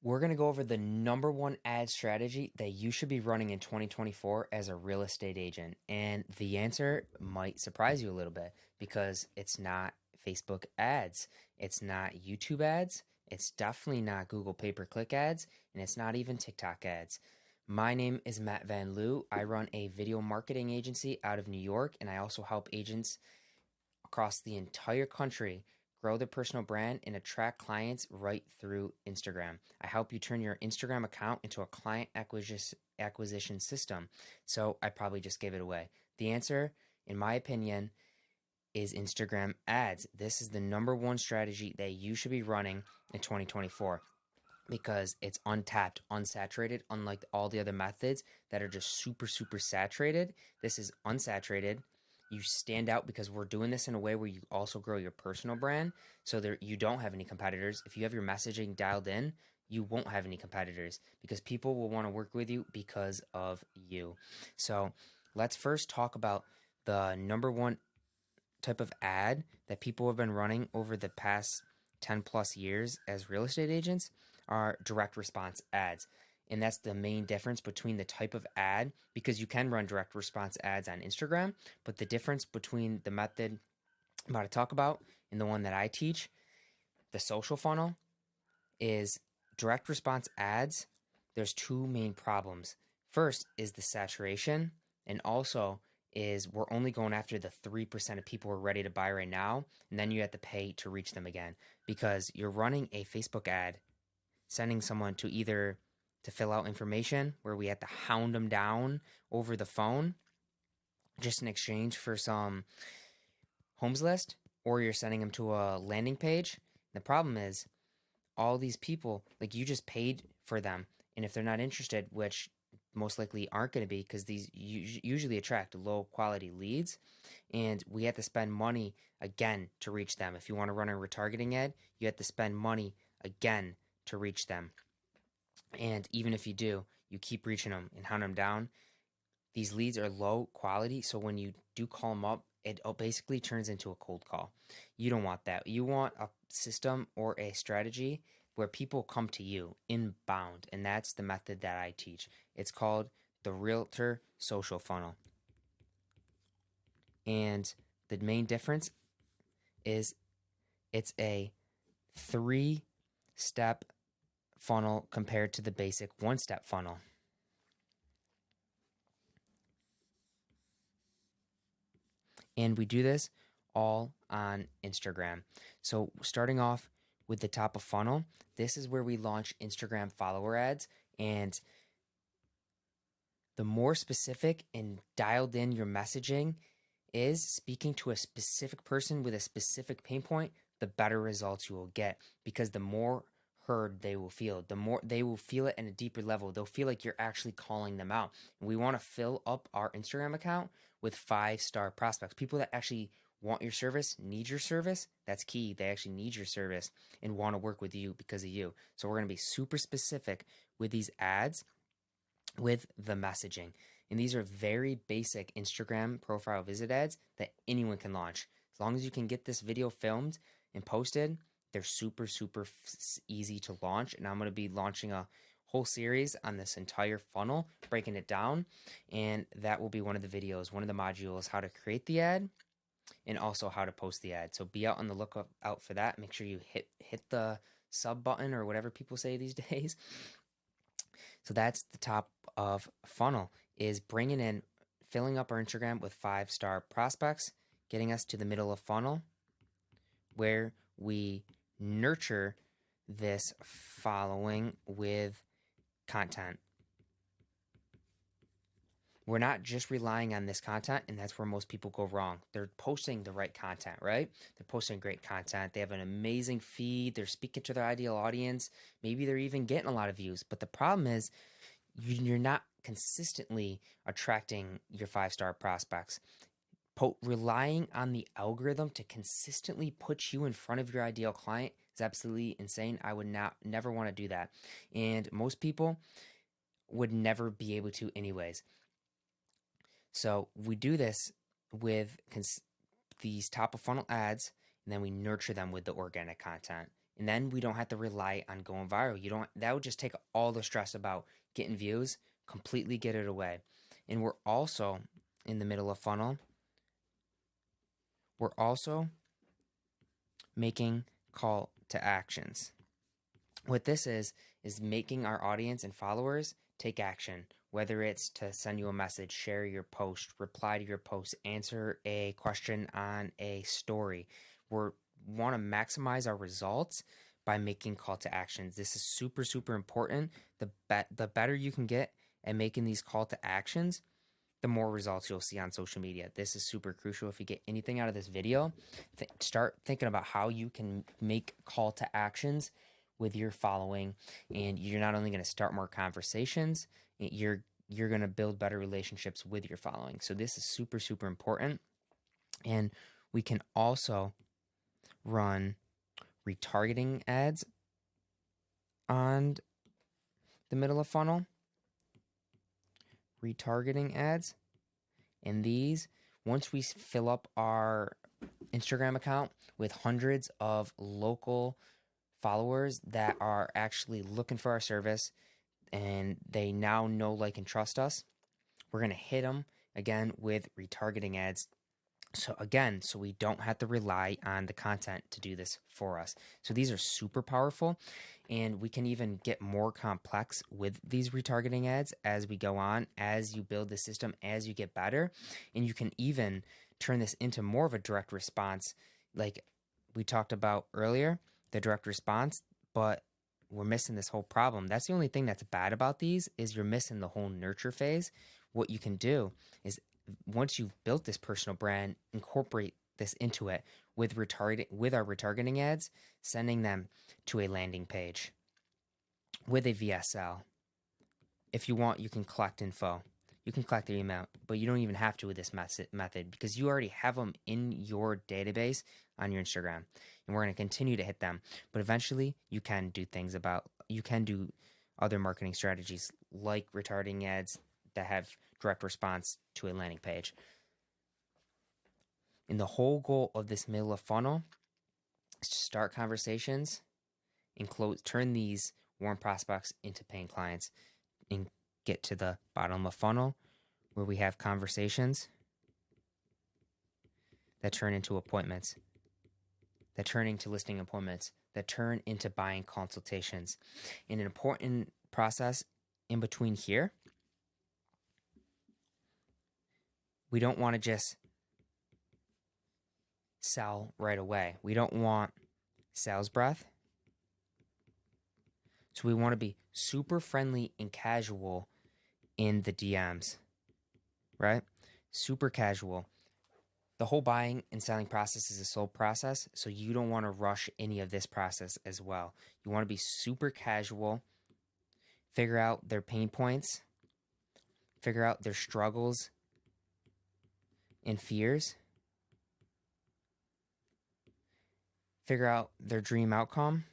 We're going to go over the number one ad strategy that you should be running in 2024 as a real estate agent. And the answer might surprise you a little bit because it's not Facebook ads, it's not YouTube ads, it's definitely not Google pay-per-click ads, and it's not even TikTok ads. My name is Matt Van Loo. I run a video marketing agency out of New York, and I also help agents across the entire country grow their personal brand and attract clients right through Instagram. I help you turn your Instagram account into a client acquisition system. So I probably just gave it away. The answer, in my opinion, is Instagram ads. This is the number one strategy that you should be running in 2024 because it's untapped, unsaturated, unlike all the other methods that are just super saturated. This is unsaturated. You stand out because we're doing this in a way where you also grow your personal brand so there you don't have any competitors. If you have your messaging dialed in, you won't have any competitors because people will want to work with you because of you. So let's first talk about the number one type of ad that people have been running over the past 10 plus years as real estate agents are direct response ads. And that's the main difference between the type of ad, because you can run direct response ads on Instagram, but the difference between the method I'm about to talk about and the one that I teach, the social funnel, is direct response ads. There's two main problems. First is the saturation, and also is we're only going after the 3% of people who are ready to buy right now, and then you have to pay to reach them again because you're running a Facebook ad, sending someone to either to fill out information where we have to hound them down over the phone just in exchange for some homes list, or you're sending them to a landing page. The problem is all these people, like, you just paid for them, and if they're not interested, which most likely aren't going to be because these usually attract low quality leads, and we have to spend money again to reach them. If you want to run a retargeting ad, you have to spend money again to reach them. And even if you do, you keep reaching them and hunt them down. These leads are low quality, so when you do call them up, it basically turns into a cold call. You don't want that. You want a system or a strategy where people come to you inbound, and that's the method that I teach. It's called the Realtor Social Funnel. And the main difference is it's a 3-step funnel compared to the basic 1-step funnel. And we do this all on Instagram. So starting off with the top of funnel, this is where we launch Instagram follower ads. And the more specific and dialed in your messaging is, speaking to a specific person with a specific pain point, the better results you will get, because the more heard they will feel, the more they will feel it at a deeper level. They'll feel like you're actually calling them out. And we want to fill up our Instagram account with 5-star prospects, people that actually want your service, need your service. That's key. They actually need your service and want to work with you because of you. So we're going to be super specific with these ads, with the messaging. And these are very basic Instagram profile visit ads that anyone can launch. As long as you can get this video filmed and posted, they're super easy to launch. And I'm going to be launching a whole series on this entire funnel, breaking it down. And that will be one of the videos, one of the modules, how to create the ad and also how to post the ad. So be out on the lookout for that. Make sure you hit the sub button or whatever people say these days. So that's the top of funnel, is bringing in, filling up our Instagram with 5-star prospects, getting us to the middle of funnel where we nurture this following with content. We're not just relying on this content, and that's where most people go wrong. They're posting the right content, right? They're posting great content. They have an amazing feed. They're speaking to their ideal audience. Maybe they're even getting a lot of views. But the problem is you're not consistently attracting your 5-star prospects. Relying on the algorithm to consistently put you in front of your ideal client is absolutely insane. I would never want to do that. And most people would never be able to anyways. So we do this with these top of funnel ads, and then we nurture them with the organic content. And then we don't have to rely on going viral. That would just take all the stress about getting views, completely get it away. And we're also in the middle of funnel. We're also making call to actions. What this is making our audience and followers take action, whether it's to send you a message, share your post, reply to your post, answer a question on a story. We want to maximize our results by making call to actions. This is super, super important. The better you can get at making these call to actions, the more results you'll see on social media. This is super crucial. If you get anything out of this video, start thinking about how you can make call to actions with your following, and you're not only going to start more conversations, you're going to build better relationships with your following. So this is super, super important. And we can also run retargeting ads on the middle of funnel. Retargeting ads. And these, once we fill up our Instagram account with hundreds of local followers that are actually looking for our service and they now know, like, and trust us, we're going to hit them again with retargeting ads. So we don't have to rely on the content to do this for us. So these are super powerful, and we can even get more complex with these retargeting ads as we go on, as you build the system, as you get better. And you can even turn this into more of a direct response, like we talked about earlier, the direct response, but we're missing this whole problem. That's the only thing that's bad about these, is you're missing the whole nurture phase. What you can do is, once you've built this personal brand, incorporate this into it with our retargeting ads, sending them to a landing page with a VSL. If you want, you can collect info. You can collect their email, but you don't even have to with this method because you already have them in your database on your Instagram. And we're going to continue to hit them. But eventually, you can do other marketing strategies like retargeting ads that have direct response to a landing page. And the whole goal of this middle of funnel is to start conversations and turn these warm prospects into paying clients, and get to the bottom of funnel where we have conversations that turn into appointments, that turn into listing appointments, that turn into buying consultations. And an important process in between here, we don't want to just sell right away. We don't want sales breath. So we want to be super friendly and casual in the DMs, right? Super casual. The whole buying and selling process is a slow process, so you don't want to rush any of this process as well. You want to be super casual, figure out their pain points, figure out their struggles and fears, figure out their dream outcome,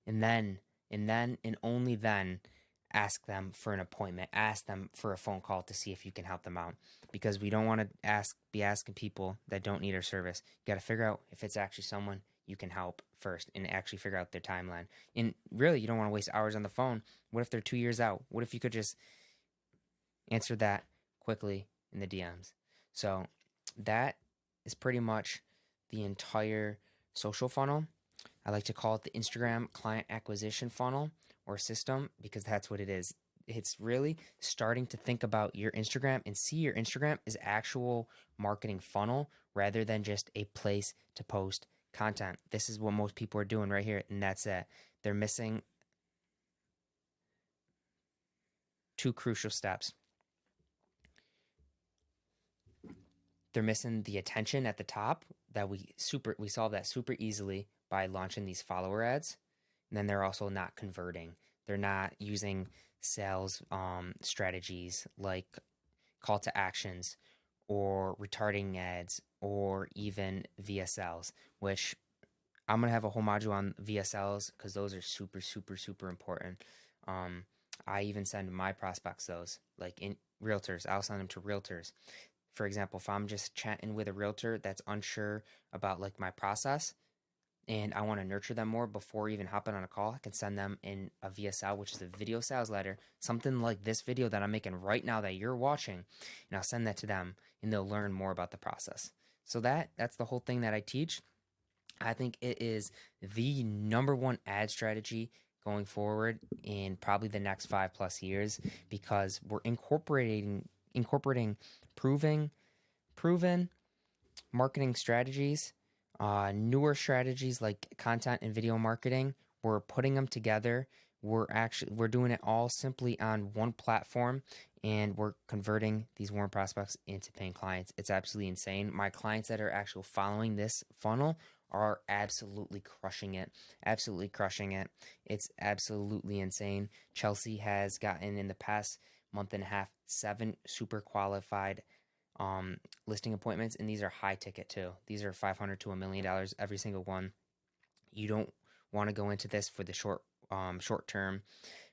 and only then ask them for an appointment, ask them for a phone call to see if you can help them out. Because we don't want to be asking people that don't need our service. You got to figure out if it's actually someone you can help first and actually figure out their timeline. And really, you don't want to waste hours on the phone. What if they're 2 years out? What if you could just answer that quickly in the DMs? So that is pretty much the entire social funnel. I like to call it the Instagram client acquisition funnel or system, because that's what it is. It's really starting to think about your Instagram and see your Instagram as actual marketing funnel rather than just a place to post content. This is what most people are doing right here, and that's it. They're missing two crucial steps. They're missing the attention at the top that we solve that super easily by launching these follower ads. And then they're also not converting. They're not using sales strategies like call to actions or retargeting ads or even VSLs, which I'm going to have a whole module on VSLs because those are super, super, super important. I even send my prospects those, like in realtors. I'll send them to realtors. For example, if I'm just chatting with a realtor that's unsure about like my process, and I want to nurture them more before even hopping on a call, I can send them in a VSL, which is a video sales letter, something like this video that I'm making right now that you're watching, and I'll send that to them, and they'll learn more about the process. So that's the whole thing that I teach. I think it is the number one ad strategy going forward in probably the next 5+ years, because we're incorporating proving proven marketing strategies, newer strategies like content and video marketing. We're putting them together. We're doing it all simply on one platform, and we're converting these warm prospects into paying clients. It's absolutely insane. My clients that are actually following this funnel are absolutely crushing it. Absolutely crushing it. It's absolutely insane. Chelsea has gotten, in the past month and a half, 7 super qualified listing appointments, and these are high ticket too. These are $500 to $1 million every single one. You don't want to go into this for the short term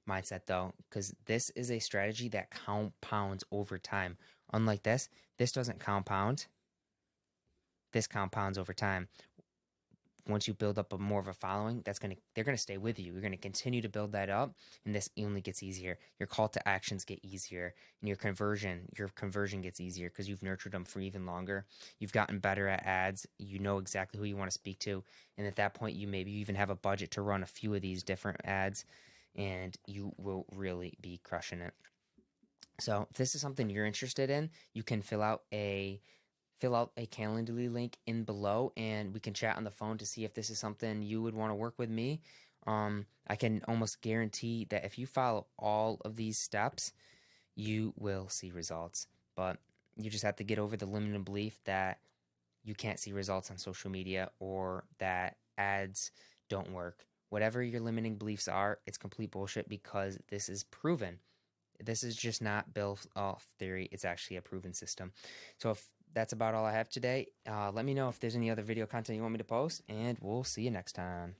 mindset though, because this is a strategy that compounds over time. Unlike this doesn't compound. This compounds over time. Once you build up more of a following, they're gonna stay with you. You're gonna continue to build that up, and this only gets easier. Your call to actions get easier, and your conversion gets easier because you've nurtured them for even longer. You've gotten better at ads. You know exactly who you want to speak to, and at that point, you maybe even have a budget to run a few of these different ads, and you will really be crushing it. So if this is something you're interested in, you can fill out a Calendly link in below, and we can chat on the phone to see if this is something you would want to work with me. I can almost guarantee that if you follow all of these steps, you will see results. But you just have to get over the limiting belief that you can't see results on social media or that ads don't work. Whatever your limiting beliefs are, it's complete bullshit, because this is proven. This is just not built off theory. It's actually a proven system. So if that's about all I have today, let me know if there's any other video content you want me to post, and we'll see you next time.